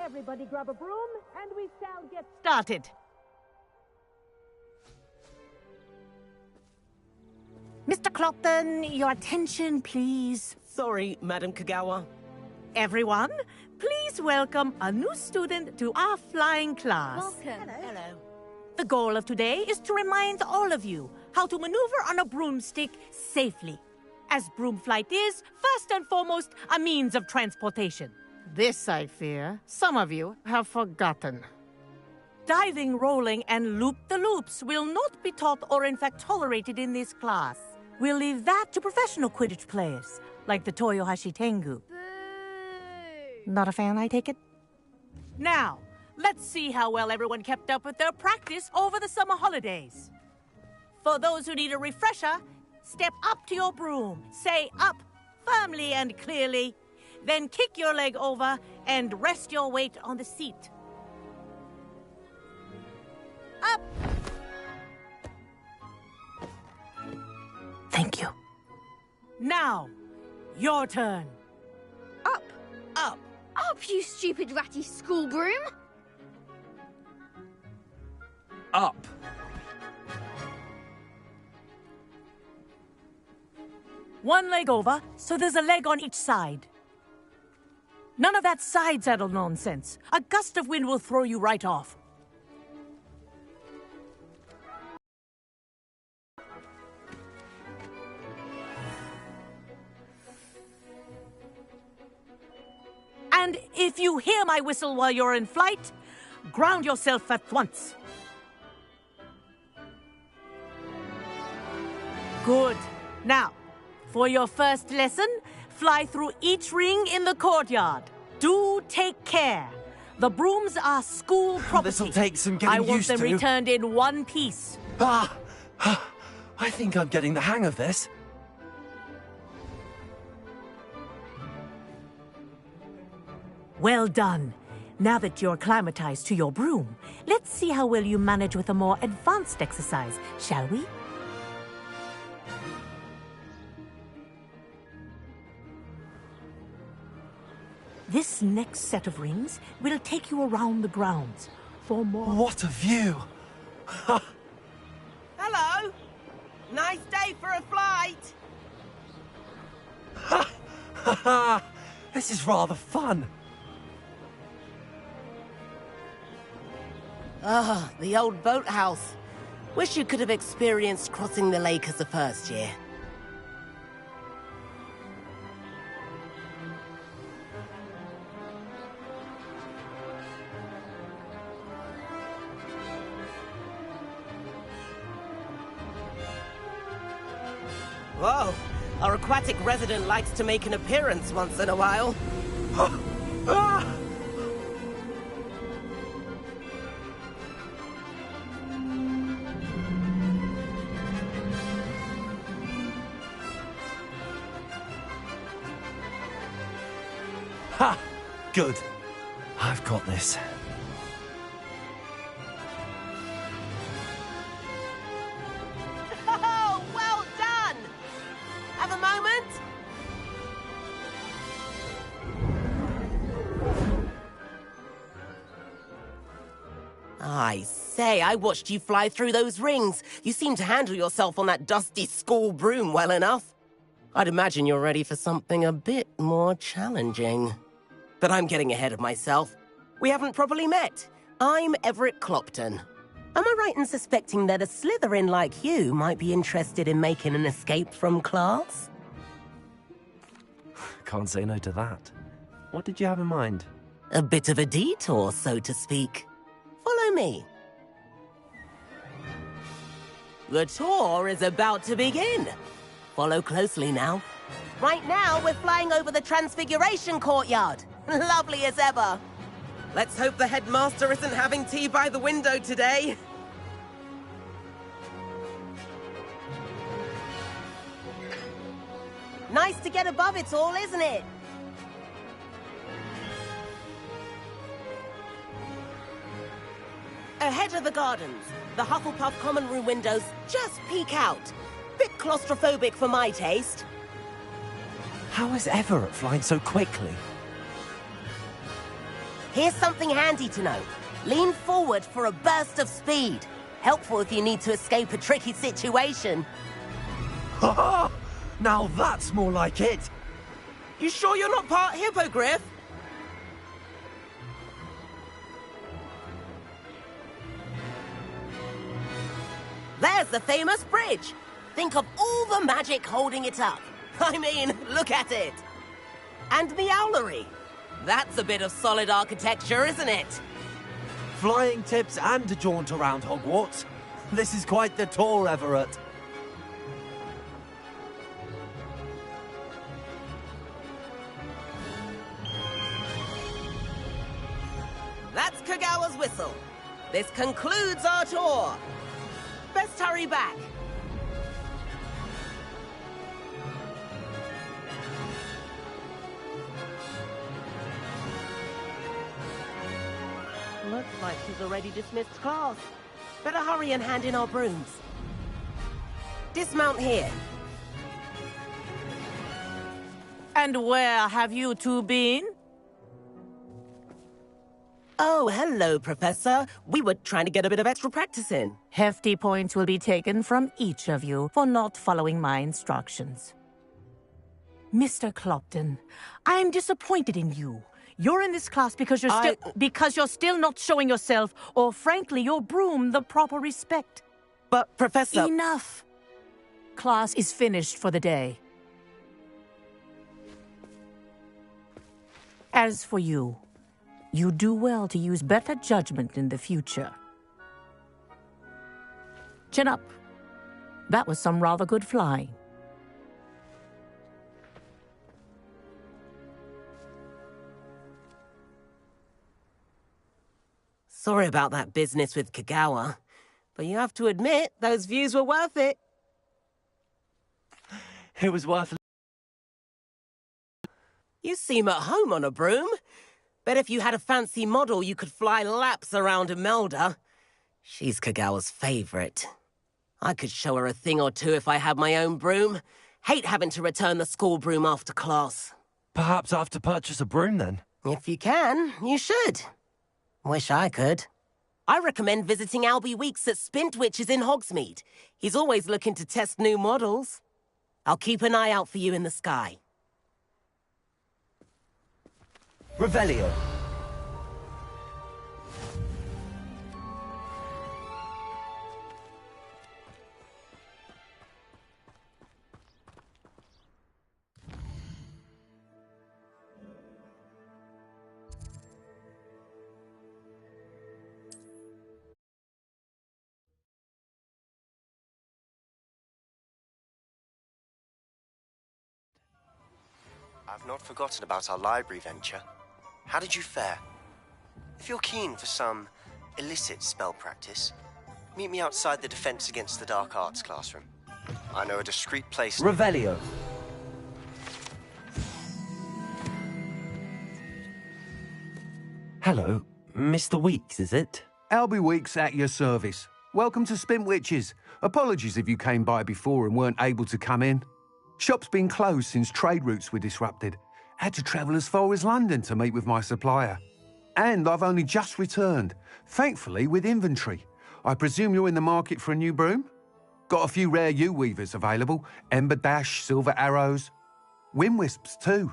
Everybody grab a broom, and we shall get started. Mr. Clopton, your attention, please. Sorry, Madam Kagawa. Everyone, please welcome a new student to our flying class. Welcome. Hello. The goal of today is to remind all of you how to maneuver on a broomstick safely, as broom flight is, first and foremost, a means of transportation. This, I fear, some of you have forgotten. Diving, rolling, and loop-the-loops will not be taught or in fact tolerated in this class. We'll leave that to professional Quidditch players, like the Toyohashi Tengu. Boo! Not a fan, I take it? Now, let's see how well everyone kept up with their practice over the summer holidays. For those who need a refresher, step up to your broom, say up firmly and clearly, then kick your leg over and rest your weight on the seat. Up! Thank you. Now, your turn. Up! Up! Up, you stupid ratty school broom! Up! One leg over, so there's a leg on each side. None of that side saddle nonsense. A gust of wind will throw you right off. And if you hear my whistle while you're in flight, ground yourself at once. Good. Now, for your first lesson, fly through each ring in the courtyard. Do take care. The brooms are school property. This'll take some getting I want used them to. returned in one piece. I think I'm getting the hang of this. Well done. Now that you're acclimatized to your broom, let's see how well you manage with a more advanced exercise, shall we? This next set of rings will take you around the grounds for more... What a view! Hello! Nice day for a flight! This is rather fun. Ah, the old boathouse. Wish you could have experienced crossing the lake as a first year. Whoa, our aquatic resident likes to make an appearance once in a while. Ha! Good. I've got this. Oh, well done! Have a moment? I say, I watched you fly through those rings. You seem to handle yourself on that dusty school broom well enough. I'd imagine you're ready for something a bit more challenging. But I'm getting ahead of myself. We haven't properly met. I'm Everett Clopton. Am I right in suspecting that a Slytherin like you might be interested in making an escape from class? Can't say no to that. What did you have in mind? A bit of a detour, so to speak. Follow me. The tour is about to begin. Follow closely now. Right now, we're flying over the Transfiguration Courtyard. Lovely as ever. Let's hope the headmaster isn't having tea by the window today. Nice to get above it all, isn't it? Ahead of the gardens, the Hufflepuff common room windows just peek out. Bit claustrophobic for my taste. How is Everett flying so quickly? Here's something handy to know. Lean forward for a burst of speed. Helpful if you need to escape a tricky situation. Ha ha! Now that's more like it. You sure you're not part hippogriff? There's the famous bridge. Think of all the magic holding it up. I mean, look at it. And the owlery. That's a bit of solid architecture, isn't it? Flying tips and a jaunt around Hogwarts. This is quite the tour, Everett. That's Kagawa's whistle. This concludes our tour. Best hurry back. Looks like she's already dismissed class. Better hurry and hand in our brooms. Dismount here. And where have you two been? Oh, hello, Professor. We were trying to get a bit of extra practice in. Hefty points will be taken from each of you for not following my instructions. Mr. Clopton, I'm disappointed in you. You're in this class because you're still not showing yourself, or frankly, your broom, the proper respect. But, Professor... Enough. Class is finished for the day. As for you, you do well to use better judgment in the future. Chin up. That was some rather good flying. Sorry about that business with Kagawa, but you have to admit, those views were worth it. It was worth... You seem at home on a broom. Bet if you had a fancy model, you could fly laps around Imelda. She's Kagawa's favorite. I could show her a thing or two if I had my own broom. Hate having to return the school broom after class. Perhaps I have to purchase a broom then? If you can, you should. Wish I could. I recommend visiting Albie Weeks at Spintwitches in Hogsmeade. He's always looking to test new models. I'll keep an eye out for you in the sky. Revelio. I've not forgotten about our library venture. How did you fare? If you're keen for some illicit spell practice, meet me outside the Defense Against the Dark Arts classroom. I know a discreet place... Revelio. Hello, Mr. Weeks, is it? Albie Weeks at your service. Welcome to Spintwitches. Apologies if you came by before and weren't able to come in. Shop's been closed since trade routes were disrupted. Had to travel as far as London to meet with my supplier. And I've only just returned, thankfully with inventory. I presume you're in the market for a new broom? Got a few rare U-weavers available. Ember Dash, Silver Arrows. Wind Wisps too.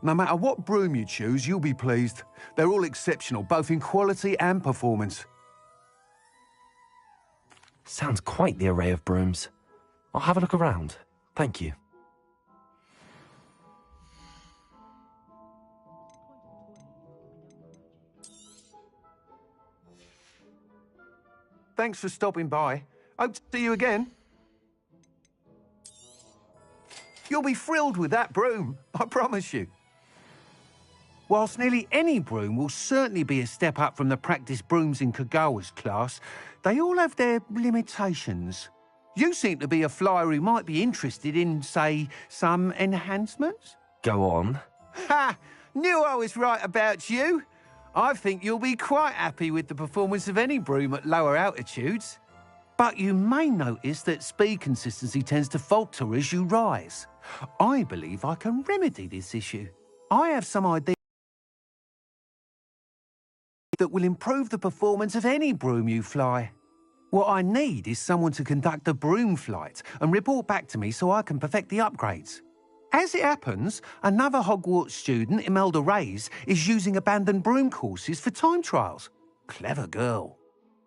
No matter what broom you choose, you'll be pleased. They're all exceptional, both in quality and performance. Sounds quite the array of brooms. I'll have a look around. Thank you. Thanks for stopping by. Hope to see you again. You'll be thrilled with that broom, I promise you. Whilst nearly any broom will certainly be a step up from the practice brooms in Kagawa's class, they all have their limitations. You seem to be a flyer who might be interested in, say, some enhancements? Go on. Ha! Knew I was right about you. I think you'll be quite happy with the performance of any broom at lower altitudes. But you may notice that speed consistency tends to falter as you rise. I believe I can remedy this issue. I have some ideas. that will improve the performance of any broom you fly. What I need is someone to conduct a broom flight and report back to me so I can perfect the upgrades. As it happens, another Hogwarts student, Imelda Reyes, is using abandoned broom courses for time trials. Clever girl.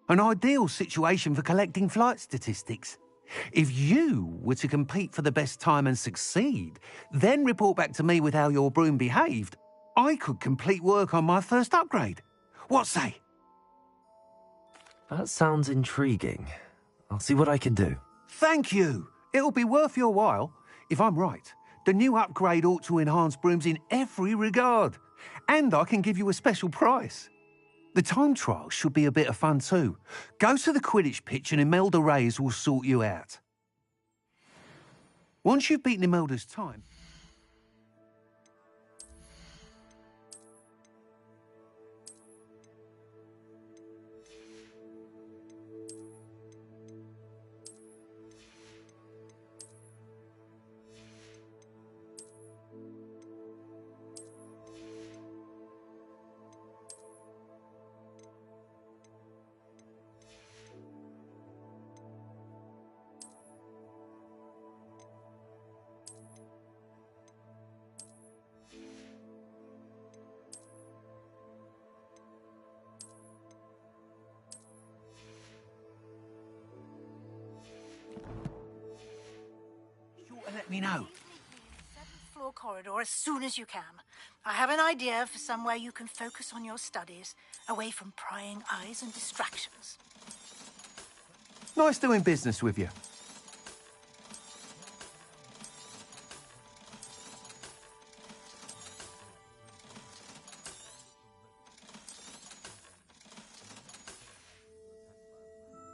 An ideal situation for collecting flight statistics. If you were to compete for the best time and succeed, then report back to me with how your broom behaved, I could complete work on my first upgrade. What say? That sounds intriguing. I'll see what I can do. Thank you. It'll be worth your while. If I'm right, the new upgrade ought to enhance brooms in every regard. And I can give you a special price. The time trial should be a bit of fun too. Go to the Quidditch pitch and Imelda Reyes will sort you out. Once you've beaten Imelda's time... Let me know. Seventh floor corridor as soon as you can. I have an idea for somewhere you can focus on your studies, away from prying eyes and distractions. Nice doing business with you.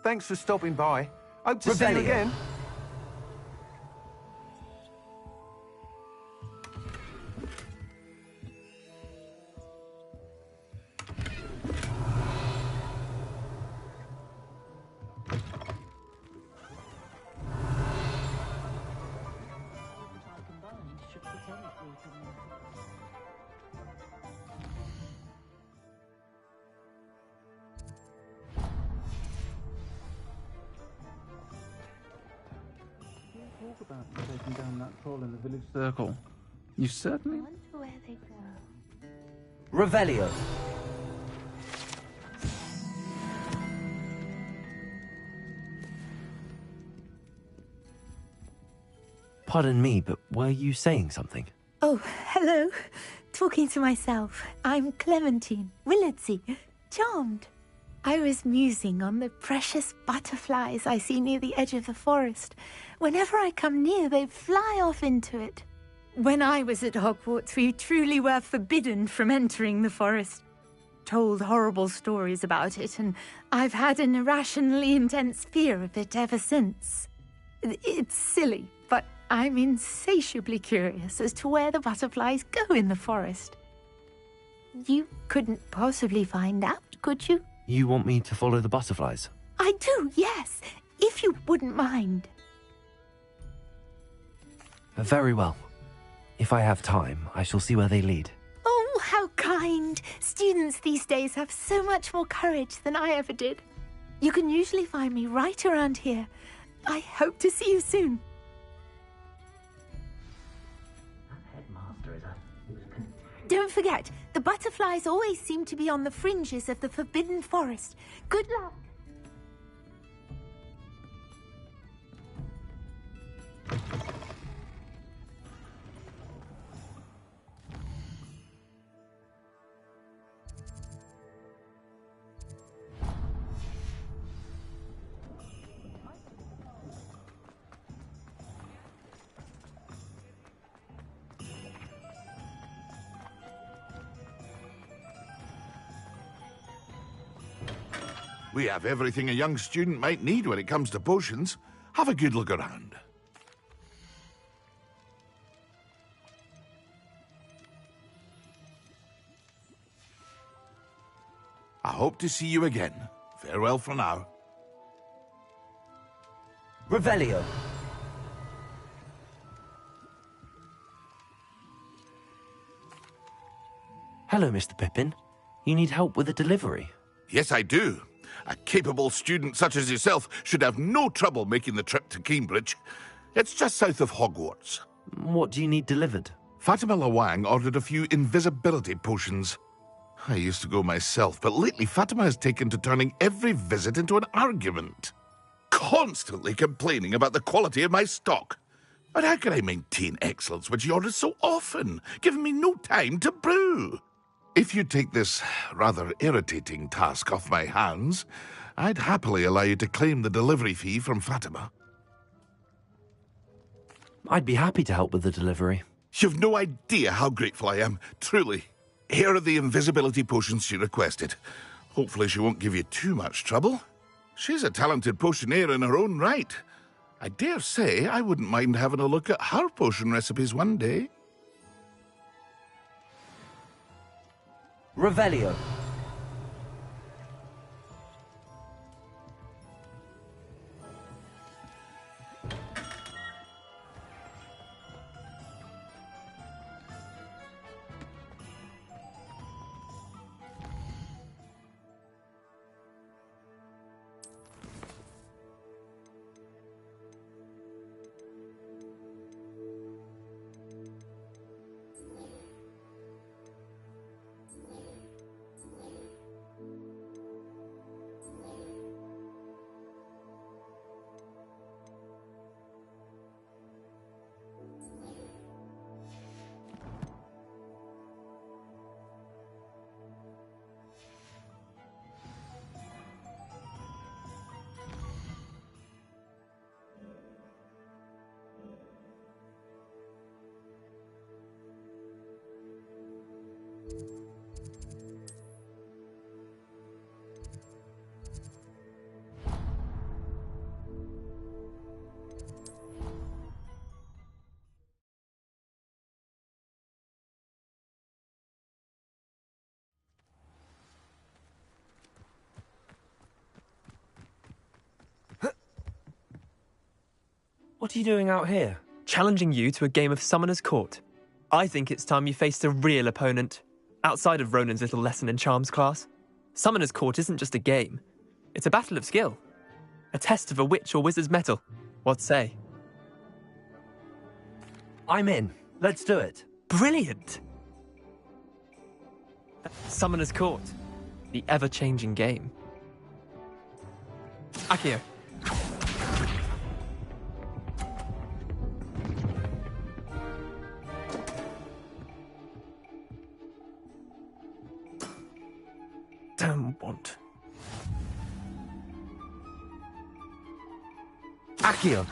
Thanks for stopping by. Hope to see you again. Talk about taking down that troll in the village circle. You certainly... I wonder where they go. Revelio. Pardon me, but were you saying something? Oh, hello. Talking to myself. I'm Clementine, Willardsey, charmed. I was musing on the precious butterflies I see near the edge of the forest. Whenever I come near, they fly off into it. When I was at Hogwarts, we truly were forbidden from entering the forest. Told horrible stories about it, and I've had an irrationally intense fear of it ever since. It's silly, but I'm insatiably curious as to where the butterflies go in the forest. You couldn't possibly find out, could you? You want me to follow the butterflies? I do, yes, if you wouldn't mind. Very well. If I have time, I shall see where they lead. Oh, how kind. Students these days have so much more courage than I ever did. You can usually find me right around here. I hope to see you soon. Don't forget, the butterflies always seem to be on the fringes of the Forbidden Forest. Good luck. We have everything a young student might need when it comes to potions. Have a good look around. I hope to see you again. Farewell for now. Revelio. Hello, Mr. Pippin. You need help with the delivery? Yes, I do. A capable student such as yourself should have no trouble making the trip to Cambridge. It's just south of Hogwarts. What do you need delivered? Fatima Lawang ordered a few invisibility potions. I used to go myself, but lately Fatima has taken to turning every visit into an argument. Constantly complaining about the quality of my stock. But how can I maintain excellence when she orders so often, giving me no time to brew? If you take this rather irritating task off my hands, I'd happily allow you to claim the delivery fee from Fatima. I'd be happy to help with the delivery. You've no idea how grateful I am, truly. Here are the invisibility potions she requested. Hopefully she won't give you too much trouble. She's a talented potioneer in her own right. I dare say I wouldn't mind having a look at her potion recipes one day. Revelio. What are you doing out here? Challenging you to a game of Summoner's Court. I think it's time you faced a real opponent, outside of Ronan's little lesson in charms class. Summoner's Court isn't just a game. It's a battle of skill. A test of a witch or wizard's mettle. What say? I'm in. Let's do it. Brilliant! Summoner's Court. The ever-changing game. Akio. Damn want. Akio.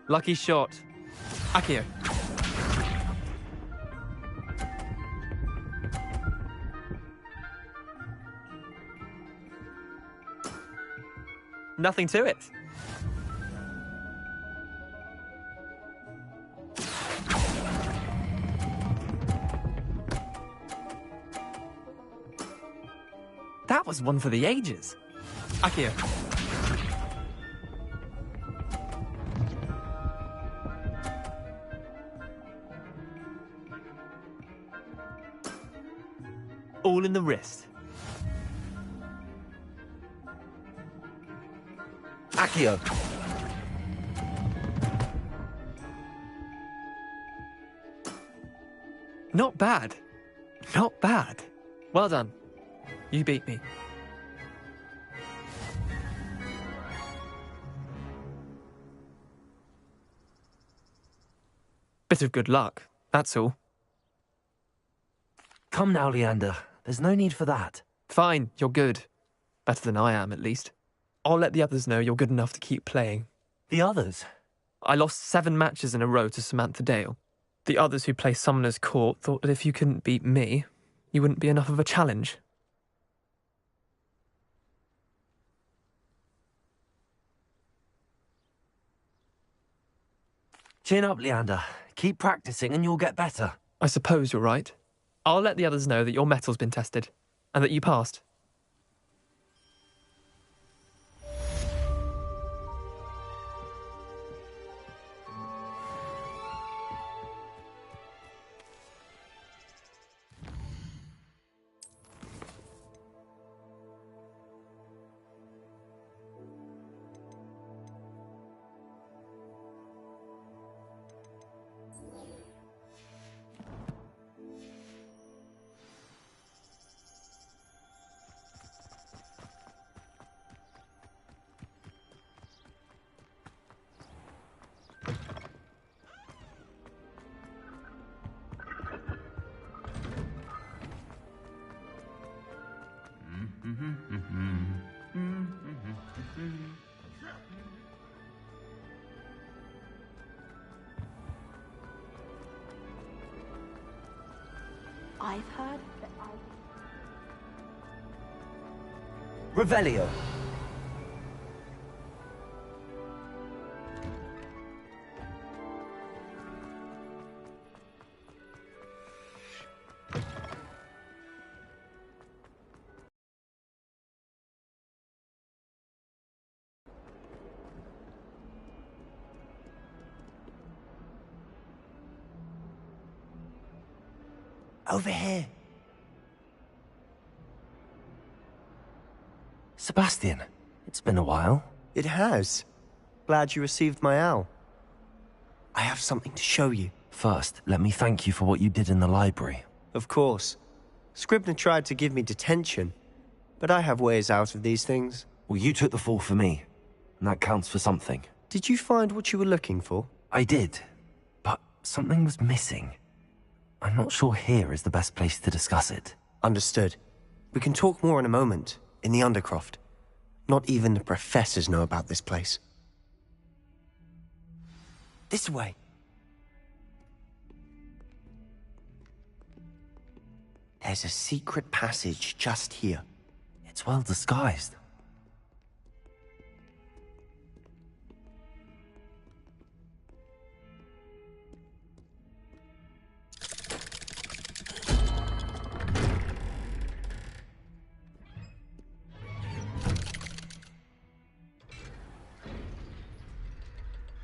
Lucky shot. Akio. Nothing to it. That was one for the ages. Akio. All in the wrist. Akio. Not bad. Not bad. Well done. You beat me. Bit of good luck, that's all. Come now, Leander. There's no need for that. Fine, you're good. Better than I am, at least. I'll let the others know you're good enough to keep playing. The others? I lost 7 matches in a row to Samantha Dale. The others who play Summoner's Court thought that if you couldn't beat me, you wouldn't be enough of a challenge. Chin up, Leander. Keep practicing and you'll get better. I suppose you're right. I'll let the others know that your metal's been tested, and that you passed. I've heard. Revelio. Over here. Sebastian, it's been a while. It has. Glad you received my owl. I have something to show you. First, let me thank you for what you did in the library. Of course. Scribner tried to give me detention, but I have ways out of these things. Well, you took the fall for me, and that counts for something. Did you find what you were looking for? I did, but something was missing. I'm not sure here is the best place to discuss it. Understood. We can talk more in a moment, in the Undercroft. Not even the professors know about this place. This way. There's a secret passage just here. It's well disguised.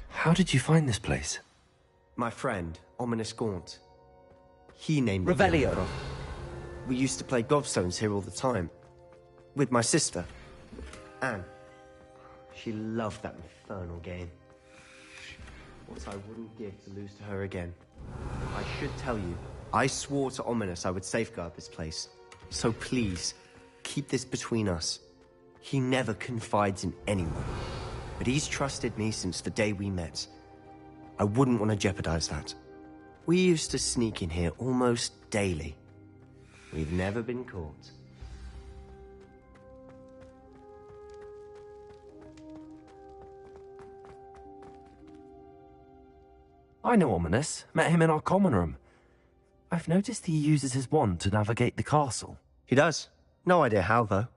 How did you find this place? My friend, Ominous Gaunt. He named Revelio. it. We used to play gobstones here all the time. With my sister, Anne. She loved that infernal game. What I wouldn't give to lose to her again. I should tell you, I swore to Ominous I would safeguard this place. So please, keep this between us. He never confides in anyone. But he's trusted me since the day we met. I wouldn't want to jeopardize that. We used to sneak in here almost daily. We've never been caught. I know Ominous. Met him in our common room. I've noticed he uses his wand to navigate the castle. He does. No idea how, though.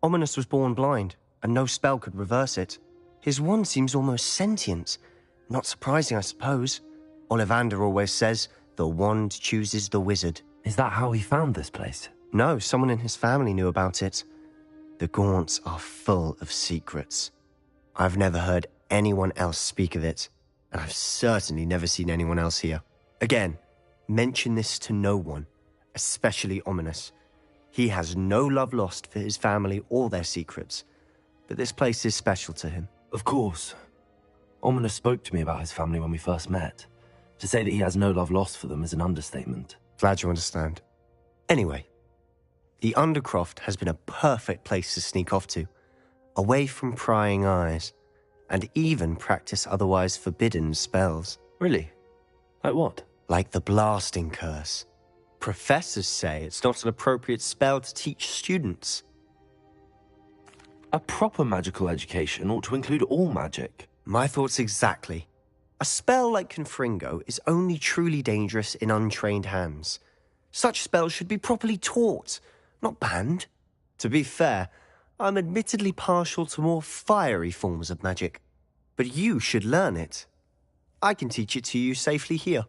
Ominous was born blind, and no spell could reverse it. His wand seems almost sentient. Not surprising, I suppose. Ollivander always says, the wand chooses the wizard. Is that how he found this place? No, someone in his family knew about it. The Gaunts are full of secrets. I've never heard anyone else speak of it, and I've certainly never seen anyone else here. Again, mention this to no one, especially Ominous. He has no love lost for his family or their secrets, but this place is special to him. Of course. Ominous spoke to me about his family when we first met. To say that he has no love lost for them is an understatement. Glad you understand. Anyway, the Undercroft has been a perfect place to sneak off to, away from prying eyes, and even practice otherwise forbidden spells. Really? Like what? Like the blasting curse. Professors say it's not an appropriate spell to teach students. A proper magical education ought to include all magic. My thoughts exactly. A spell like Confringo is only truly dangerous in untrained hands. Such spells should be properly taught, not banned. To be fair, I'm admittedly partial to more fiery forms of magic. But you should learn it. I can teach it to you safely here.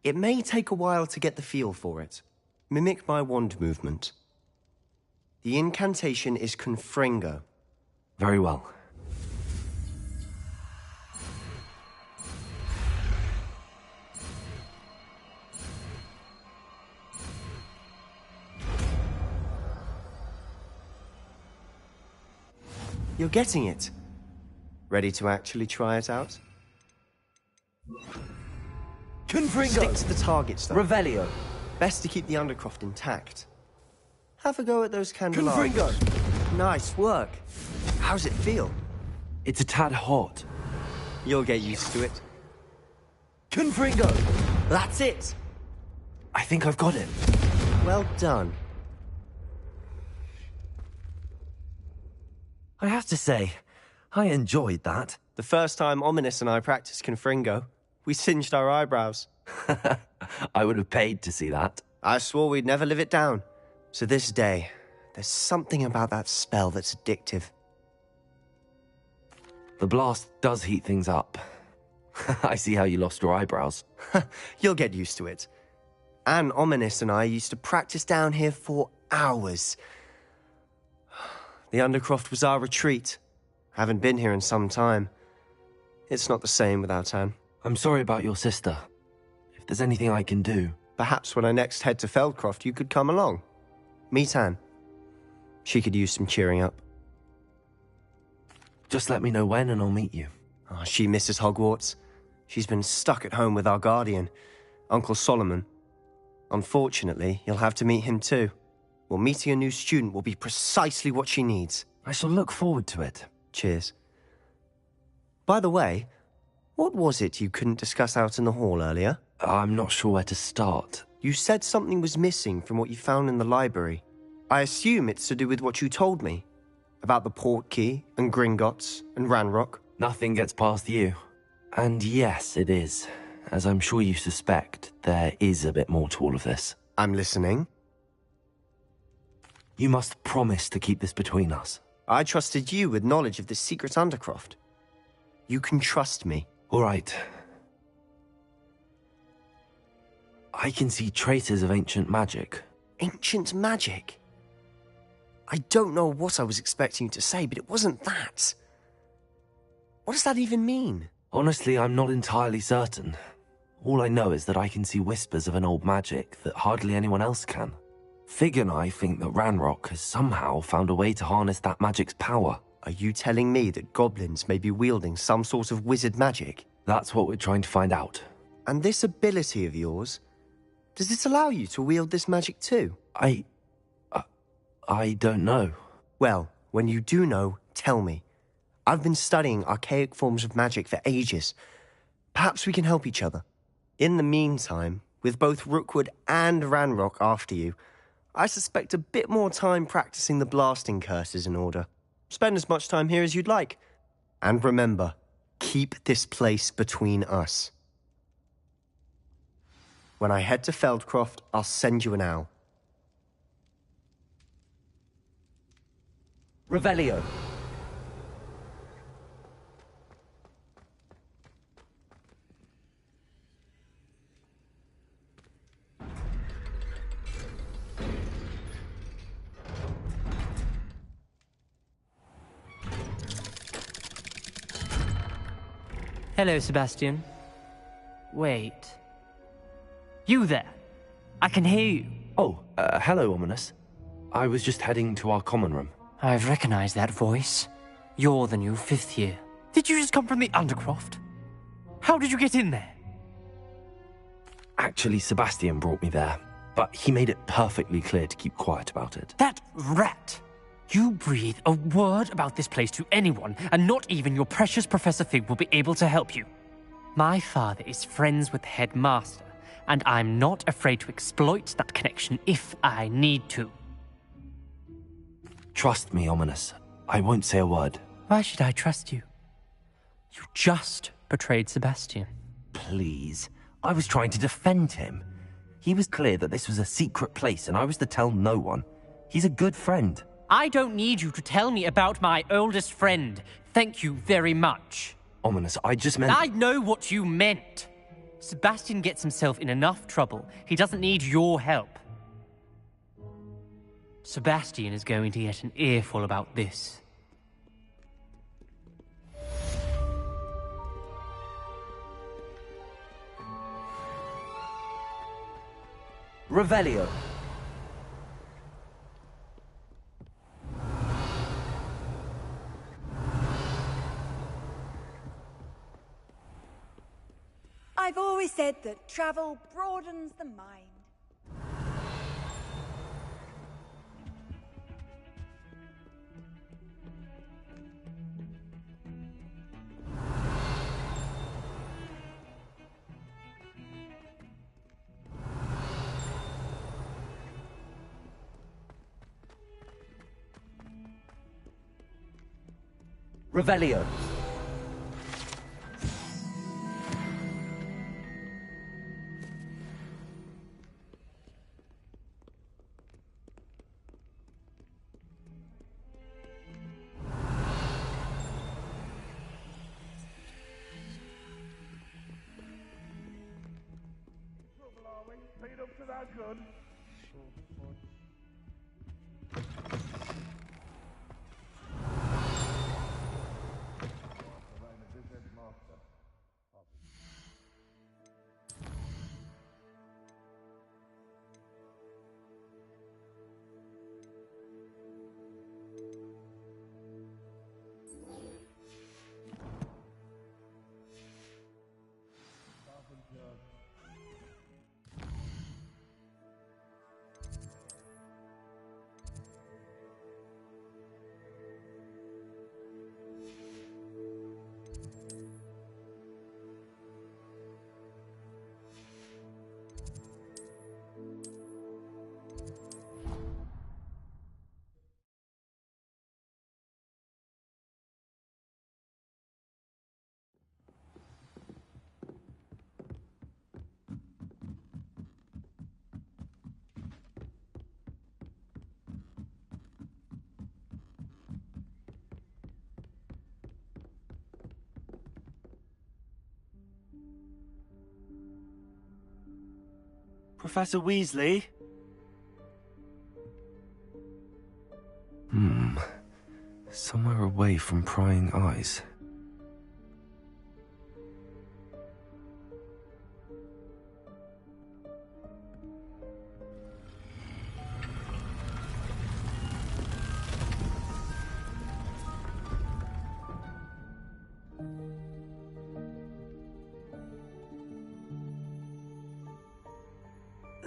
It may take a while to get the feel for it. Mimic my wand movement. The incantation is Confringo. Very well. You're getting it. Ready to actually try it out? Confringo! Stick to the targets, though. Revelio! Best to keep the Undercroft intact. Have a go at those candelabras. Confringo! Nice work. How's it feel? It's a tad hot. You'll get used to it. Confringo! That's it! I think I've got it. Well done. I have to say, I enjoyed that. The first time Ominous and I practiced Confringo, we singed our eyebrows. I would have paid to see that. I swore we'd never live it down. So this day, there's something about that spell that's addictive. The blast does heat things up. I see how you lost your eyebrows. You'll get used to it. Anne Ominous and I used to practice down here for hours. The Undercroft was our retreat. Haven't been here in some time. It's not the same without Anne. I'm sorry about your sister. If there's anything I can do... Perhaps when I next head to Feldcroft, you could come along. Meet Anne. She could use some cheering up. Just let me know when and I'll meet you. Oh, she misses Hogwarts. She's been stuck at home with our guardian, Uncle Solomon. Unfortunately, you'll have to meet him too. Well, meeting a new student will be precisely what she needs. I shall look forward to it. Cheers. By the way, what was it you couldn't discuss out in the hall earlier? I'm not sure where to start. You said something was missing from what you found in the library. I assume it's to do with what you told me. About the Portkey, and Gringotts, and Ranrock. Nothing gets past you. And yes, it is. As I'm sure you suspect, there is a bit more to all of this. I'm listening. You must promise to keep this between us. I trusted you with knowledge of the secret Undercroft. You can trust me. All right. I can see traces of ancient magic. Ancient magic? I don't know what I was expecting you to say, but it wasn't that. What does that even mean? Honestly, I'm not entirely certain. All I know is that I can see whispers of an old magic that hardly anyone else can. Fig and I think that Ranrock has somehow found a way to harness that magic's power. Are you telling me that goblins may be wielding some sort of wizard magic? That's what we're trying to find out. And this ability of yours, does it allow you to wield this magic too? I don't know. Well, when you do know, tell me. I've been studying archaic forms of magic for ages. Perhaps we can help each other. In the meantime, with both Rookwood and Ranrock after you, I suspect a bit more time practicing the blasting curse is in order. Spend as much time here as you'd like. And remember, keep this place between us. When I head to Feldcroft, I'll send you an owl. Revelio. Hello, Sebastian. Wait. You there? I can hear you. Oh, hello, Ominous. I was just heading to our common room. I've recognized that voice. You're the new 5th year. Did you just come from the Undercroft? How did you get in there? Actually, Sebastian brought me there, but he made it perfectly clear to keep quiet about it. That rat! You breathe a word about this place to anyone, and not even your precious Professor Fig will be able to help you. My father is friends with the headmaster, and I'm not afraid to exploit that connection if I need to. Trust me, Ominous. I won't say a word. Why should I trust you? You just betrayed Sebastian. Please. I was trying to defend him. He was clear that this was a secret place, and I was to tell no one. He's a good friend. I don't need you to tell me about my oldest friend. Thank you very much. Ominous, I just meant... I know what you meant. Sebastian gets himself in enough trouble. He doesn't need your help. Sebastian is going to get an earful about this. Revelio. I've always said that travel broadens the mind. to that good. Professor Weasley? Somewhere away from prying eyes.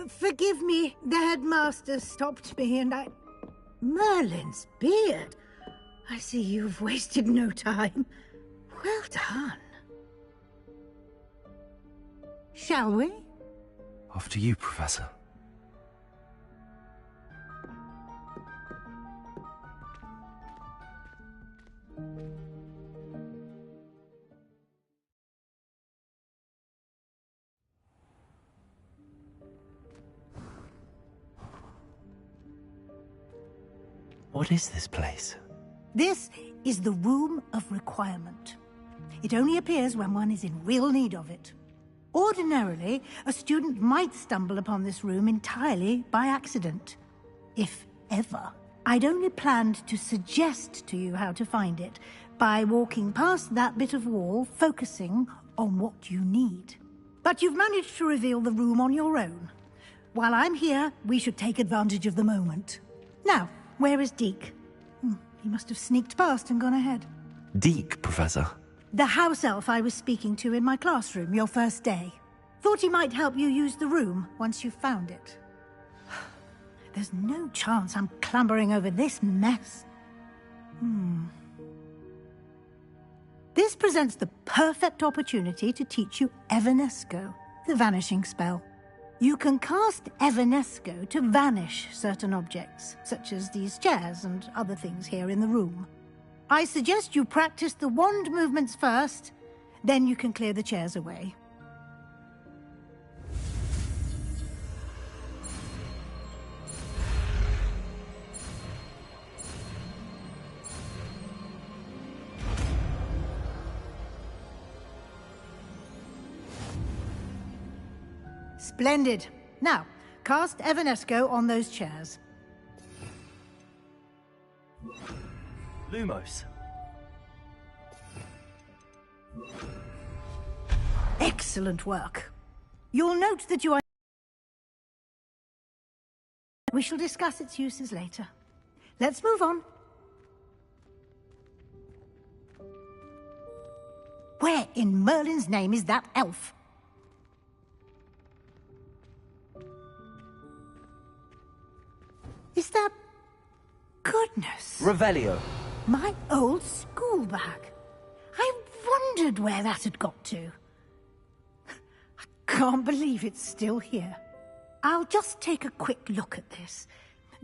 Forgive me, the headmaster stopped me and I... Merlin's beard! I see you've wasted no time. Well done. Shall we? After you, Professor. What is this place? This is the Room of Requirement. It only appears when one is in real need of it. Ordinarily, a student might stumble upon this room entirely by accident. If ever. I'd only planned to suggest to you how to find it by walking past that bit of wall, focusing on what you need. But you've managed to reveal the room on your own. While I'm here, we should take advantage of the moment. Now, where is Deke? He must have sneaked past and gone ahead. Deke, Professor. The house elf I was speaking to in my classroom your first day. Thought he might help you use the room once you found it. There's no chance I'm clambering over this mess. This presents the perfect opportunity to teach you Evanesco, the vanishing spell. You can cast Evanesco to vanish certain objects, such as these chairs and other things here in the room. I suggest you practice the wand movements first, then you can clear the chairs away. Splendid. Now, cast Evanesco on those chairs. Lumos. Excellent work. You'll note that you are... We shall discuss its uses later. Let's move on. Where in Merlin's name is that elf? Is that... Goodness. Revelio. My old school bag. I wondered where that had got to. I can't believe it's still here. I'll just take a quick look at this.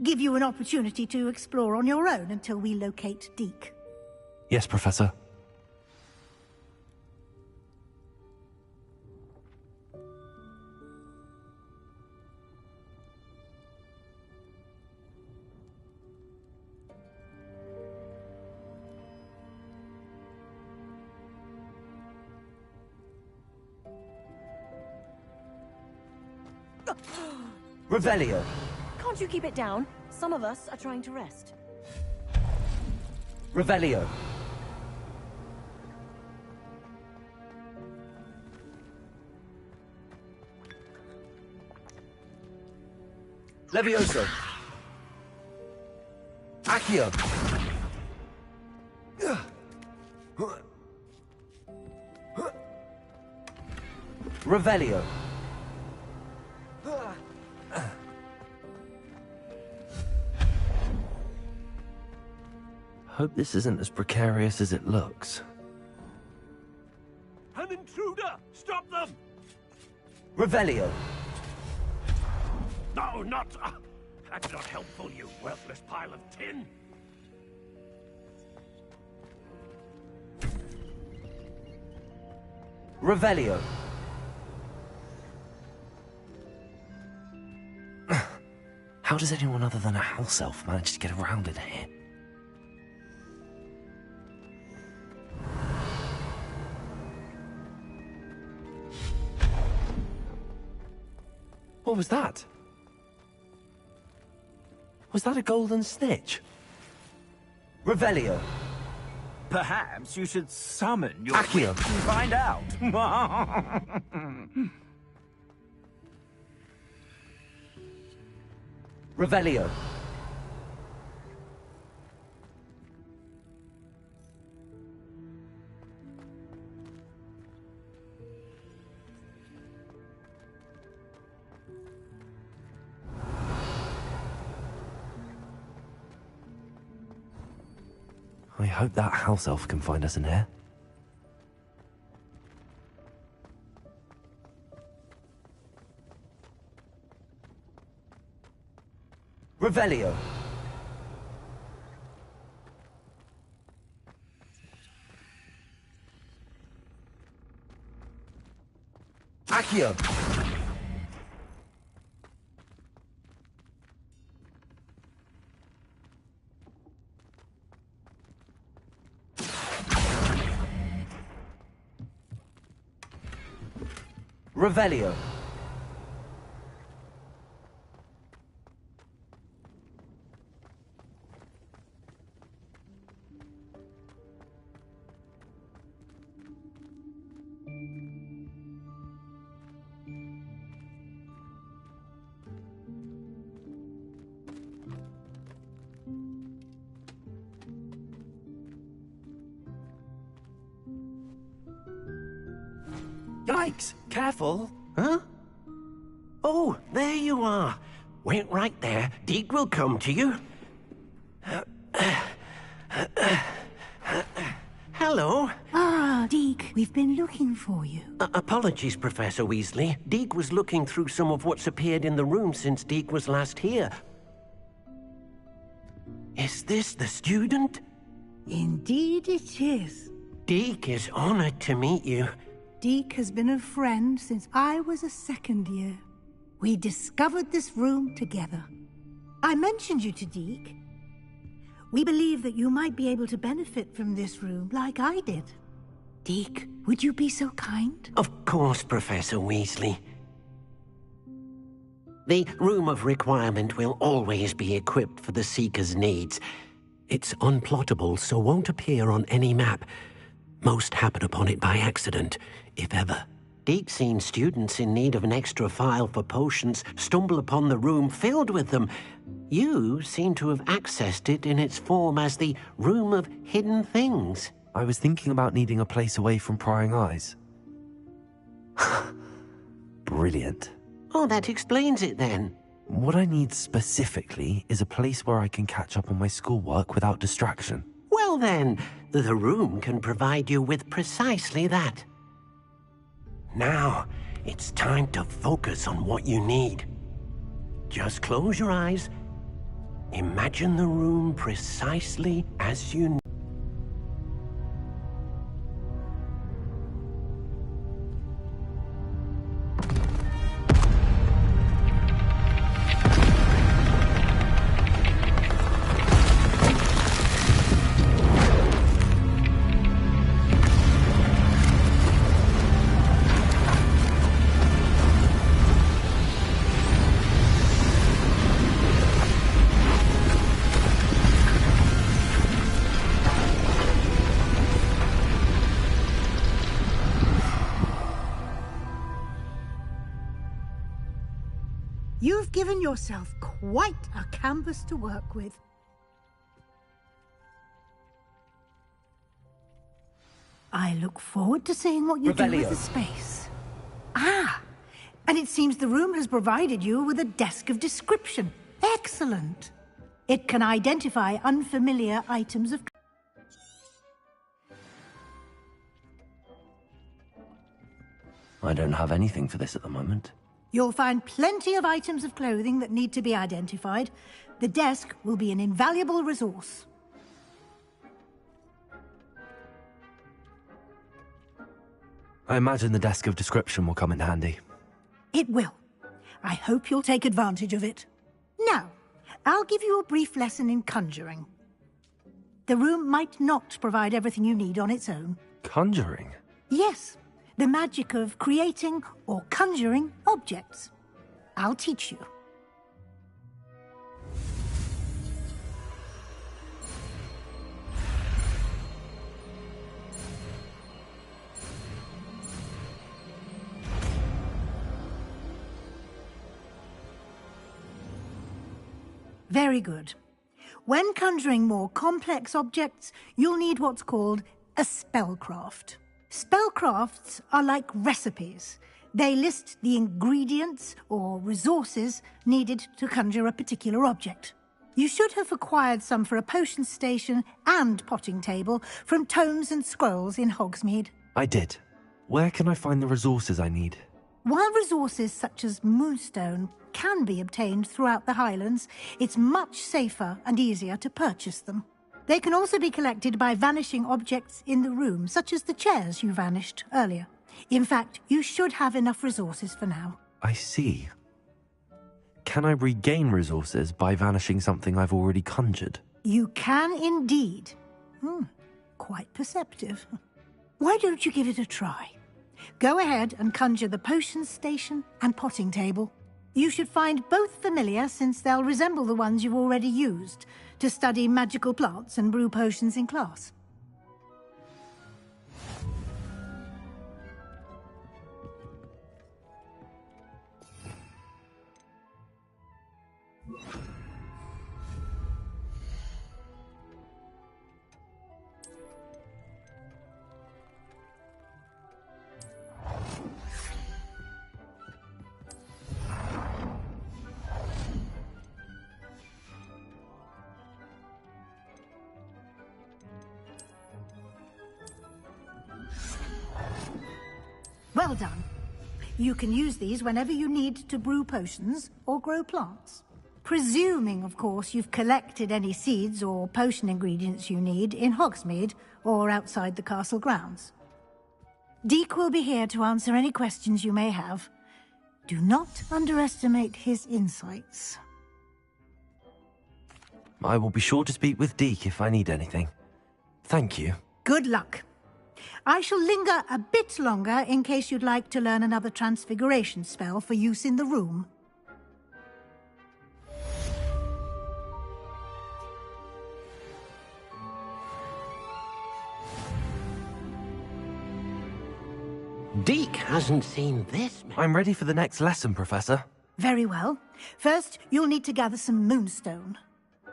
Give you an opportunity to explore on your own until we locate Deke. Yes, Professor. Revelio. Can't you keep it down? Some of us are trying to rest. Revelio. Levioso. Accio. Revelio. Hope this isn't as precarious as it looks. An intruder! Stop them! Revelio. No, not... that's not helpful, you worthless pile of tin! Revelio. How does anyone other than a house elf manage to get around in here? What was that? Was that a golden snitch? Revelio. Perhaps you should summon your Accio. wits and find out. Revelio. I hope that house elf can find us in here. Revelio. Accio. Revelio. Yikes! Careful! Huh? Oh, there you are. Wait right there. Deek will come to you. Hello. Ah, Deek, we've been looking for you. Apologies, Professor Weasley. Deek was looking through some of what's appeared in the room since Deek was last here. Is this the student? Indeed it is. Deek is honored to meet you. Deek has been a friend since I was a second year. We discovered this room together. I mentioned you to Deek. We believe that you might be able to benefit from this room like I did. Deek, would you be so kind? Of course, Professor Weasley. The Room of Requirement will always be equipped for the Seeker's needs. It's unplottable, so won't appear on any map. Most happen upon it by accident, if ever. Deek's seen students in need of an extra file for potions stumble upon the room filled with them. You seem to have accessed it in its form as the Room of Hidden Things. I was thinking about needing a place away from prying eyes. Brilliant. Oh, that explains it then. What I need specifically is a place where I can catch up on my schoolwork without distraction. Well then, the room can provide you with precisely that. Now, it's time to focus on what you need. Just close your eyes. Imagine the room precisely as you need. You've given yourself quite a canvas to work with. I look forward to seeing what you do with the space. Ah, and it seems the room has provided you with a desk of description. Excellent. It can identify unfamiliar items of... I don't have anything for this at the moment. You'll find plenty of items of clothing that need to be identified. The desk will be an invaluable resource. I imagine the desk of description will come in handy. It will. I hope you'll take advantage of it. Now, I'll give you a brief lesson in conjuring. The room might not provide everything you need on its own. Conjuring? Yes, the magic of creating or conjuring objects. I'll teach you. Very good. When conjuring more complex objects, you'll need what's called a spellcraft. Spellcrafts are like recipes. They list the ingredients or resources needed to conjure a particular object. You should have acquired some for a potion station and potting table from tomes and scrolls in Hogsmeade. I did. Where can I find the resources I need? While resources such as moonstone can be obtained throughout the Highlands, it's much safer and easier to purchase them. They can also be collected by vanishing objects in the room, such as the chairs you vanished earlier. In fact, you should have enough resources for now. I see. Can I regain resources by vanishing something I've already conjured? You can indeed. Quite perceptive. Why don't you give it a try? Go ahead and conjure the potion station and potting table. You should find both familiar, since they'll resemble the ones you've already used to study magical plants and brew potions in class. Well done. You can use these whenever you need to brew potions or grow plants. Presuming, of course, you've collected any seeds or potion ingredients you need in Hogsmeade or outside the castle grounds. Deek will be here to answer any questions you may have. Do not underestimate his insights. I will be sure to speak with Deek if I need anything. Thank you. Good luck. I shall linger a bit longer in case you'd like to learn another transfiguration spell for use in the room. Deek hasn't seen this. I'm ready for the next lesson, Professor. Very well. First, you'll need to gather some moonstone.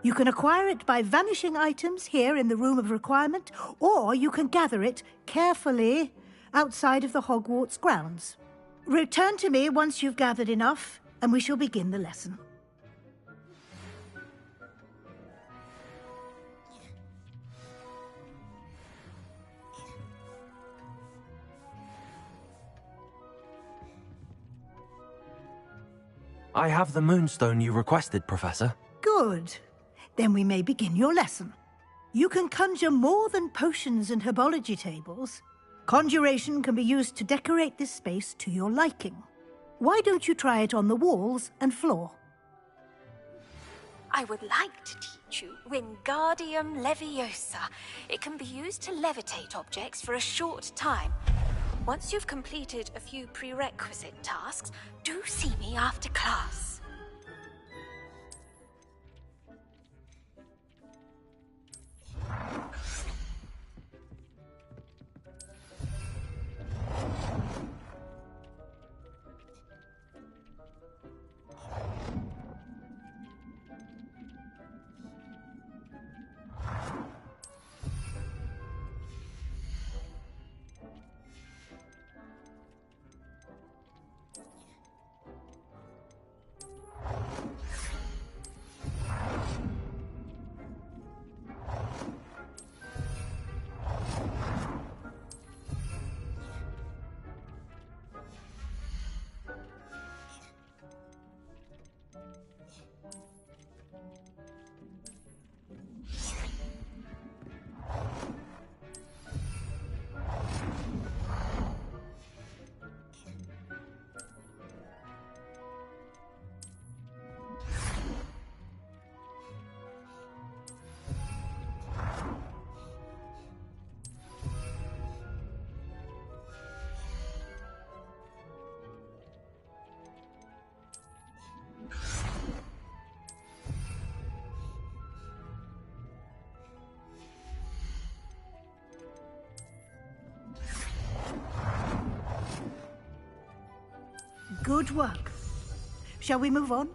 You can acquire it by vanishing items here in the Room of Requirement, or you can gather it carefully outside of the Hogwarts grounds. Return to me once you've gathered enough, and we shall begin the lesson. I have the moonstone you requested, Professor. Good. Then we may begin your lesson. You can conjure more than potions and herbology tables. Conjuration can be used to decorate this space to your liking. Why don't you try it on the walls and floor? I would like to teach you Wingardium Leviosa. It can be used to levitate objects for a short time. Once you've completed a few prerequisite tasks, do see me after class. Good work. Shall we move on?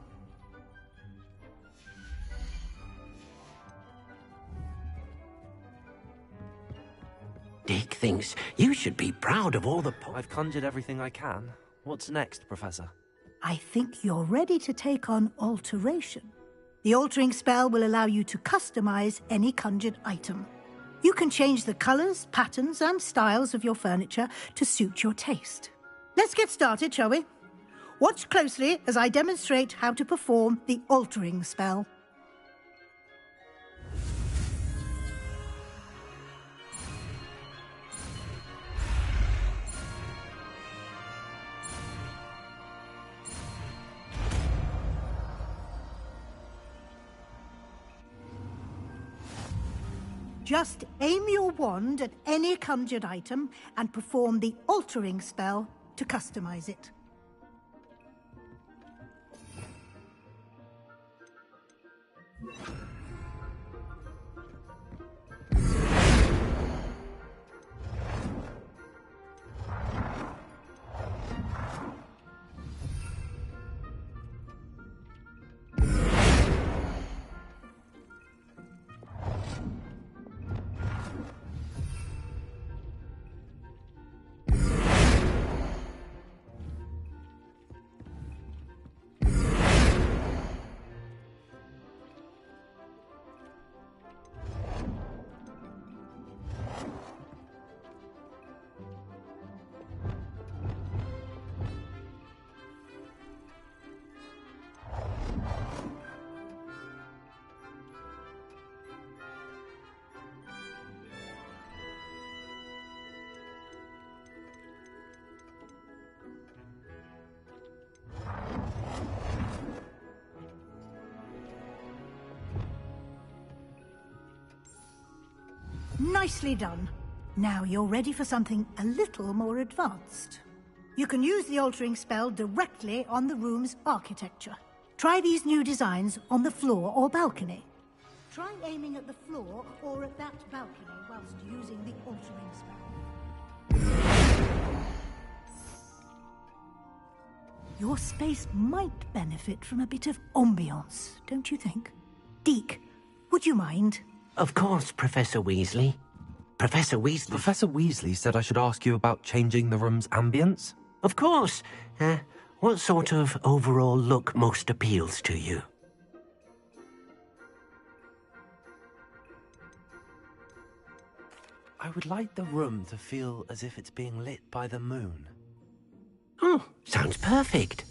Dick thinks you should be proud of all the... I've conjured everything I can. What's next, Professor? I think you're ready to take on alteration. The altering spell will allow you to customize any conjured item. You can change the colors, patterns, and styles of your furniture to suit your taste. Let's get started, shall we? Watch closely as I demonstrate how to perform the altering spell. Just aim your wand at any conjured item and perform the altering spell to customize it. Nicely done. Now you're ready for something a little more advanced. You can use the altering spell directly on the room's architecture. Try these new designs on the floor or balcony. Try aiming at the floor or at that balcony whilst using the altering spell. Your space might benefit from a bit of ambiance, don't you think? Deke, would you mind? Of course, Professor Weasley. Professor Weasley said I should ask you about changing the room's ambience? Of course. What sort of overall look most appeals to you? I would like the room to feel as if it's being lit by the moon. Oh, sounds perfect.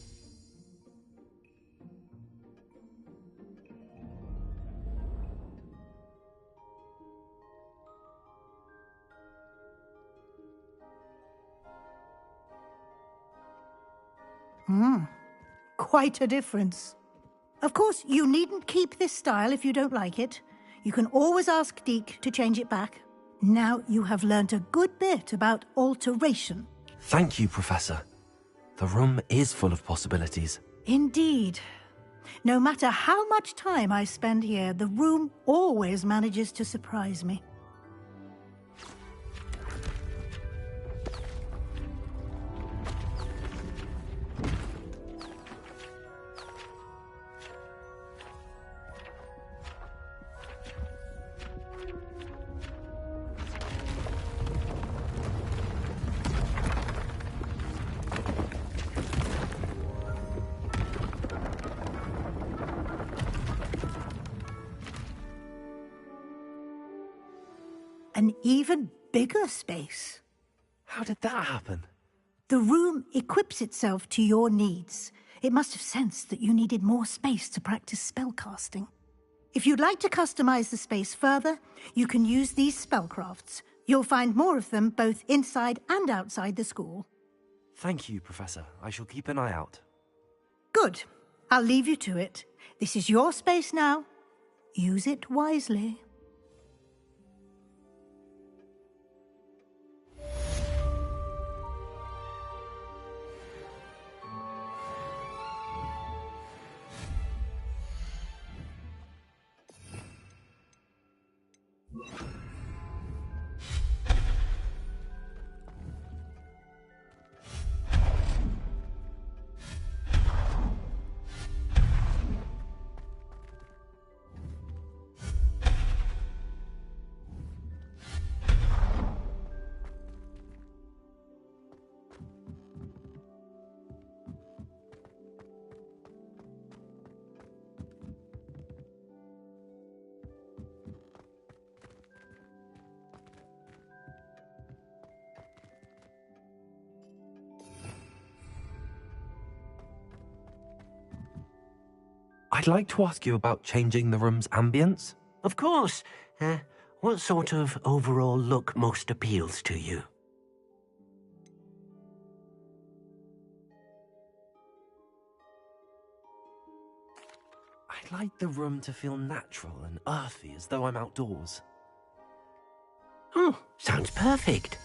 Quite a difference. Of course, you needn't keep this style if you don't like it. You can always ask Deke to change it back. Now you have learnt a good bit about alteration. Thank you, Professor. The room is full of possibilities. Indeed. No matter how much time I spend here, the room always manages to surprise me. An even bigger space. How did that happen? The room equips itself to your needs. It must have sensed that you needed more space to practice spellcasting. If you'd like to customize the space further, you can use these spellcrafts. You'll find more of them both inside and outside the school. Thank you, Professor. I shall keep an eye out. Good. I'll leave you to it. This is your space now. Use it wisely. I'd like to ask you about changing the room's ambience. Of course. What sort of overall look most appeals to you? I'd like the room to feel natural and earthy, as though I'm outdoors. Oh, sounds perfect.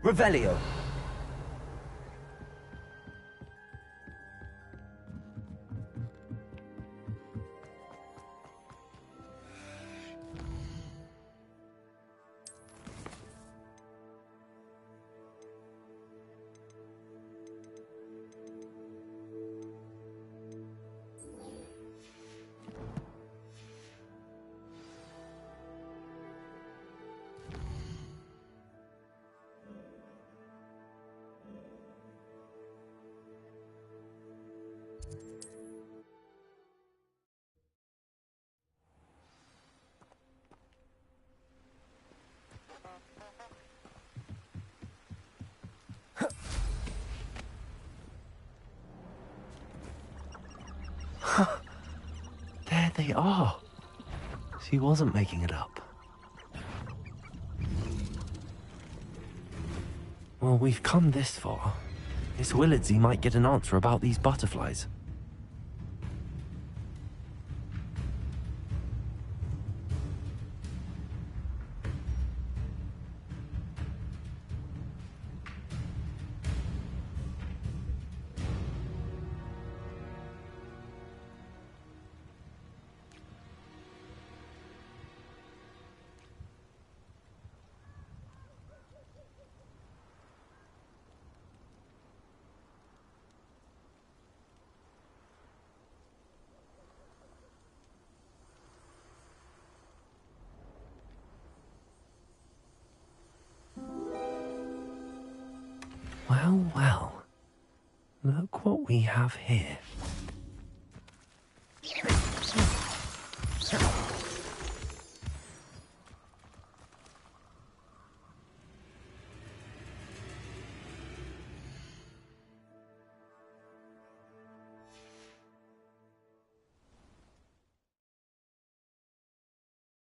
Revelio. There they are. She wasn't making it up. Well, we've come this far. Miss Willardsey might get an answer about these butterflies. Well, well. Look what we have here.